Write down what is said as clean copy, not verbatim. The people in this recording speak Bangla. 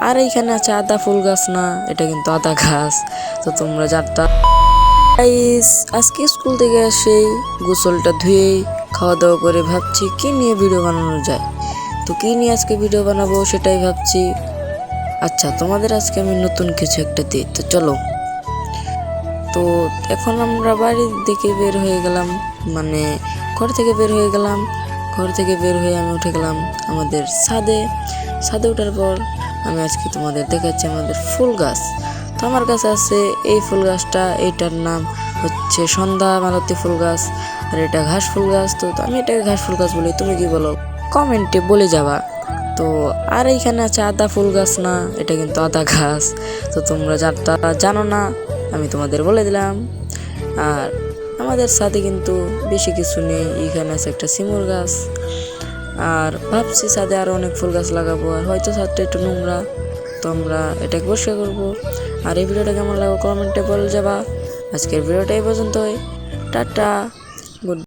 আর এইখানে আছে আদা ফুল গাছ, না এটা কিন্তু আদা গাছ। তো তোমরা জানতা আজকে স্কুল থেকে এসেই গোসলটা ধুয়েই খাওয়া দাওয়া করে ভাবছি কি নিয়ে ভিডিও বানানো যায়। তো কি নিয়ে আজকে ভিডিও বানাবো সেটাই ভাবছি। আচ্ছা, তোমাদের আজকে আমি নতুন কিছু একটা দিই, তো চলো। তো এখন আমরা বাড়ির দিকে বের হয়ে গেলাম, মানে ঘর থেকে বের হয়ে গেলাম। ঘর থেকে বের হয়ে আমি উঠে গেলাম আমাদের ছাদে ওঠার পর আমি আজকে তোমাদের দেখাচ্ছি আমাদের ফুল গাছ। তো আমার কাছে আছে এই ফুল গাছটা, এইটার নাম হচ্ছে সন্ধ্যা মালতী ফুল গাছ, আর এটা ঘাস ফুল গাছ। তো আমি এটাকে ঘাস ফুল গাছ বলি, তুমি কি বলো কমেন্টে বলে যাবা। তো আর এইখানে আছে আদা ফুল গাছ, না এটা কিন্তু আদা গাছ। তো তোমরা জানো না, আমি তোমাদের বলে দিলাম। আর আমাদের সাথে কিন্তু বেশি কিছু নেই, এখানে আছে একটা শিমুল গাছ। আর ভাবছি ছাদে আরও অনেক ফুল গাছ লাগাবো, আর হয়তো ছাদটা একটু নোংরা, তো আমরা এটাকে পরিষ্কার করবো। আর এই ভিডিওটা কেমন লাগবে কমেন্টে বলে যাবা। আজকের ভিডিওটা এই পর্যন্তই, টাটা, গুড।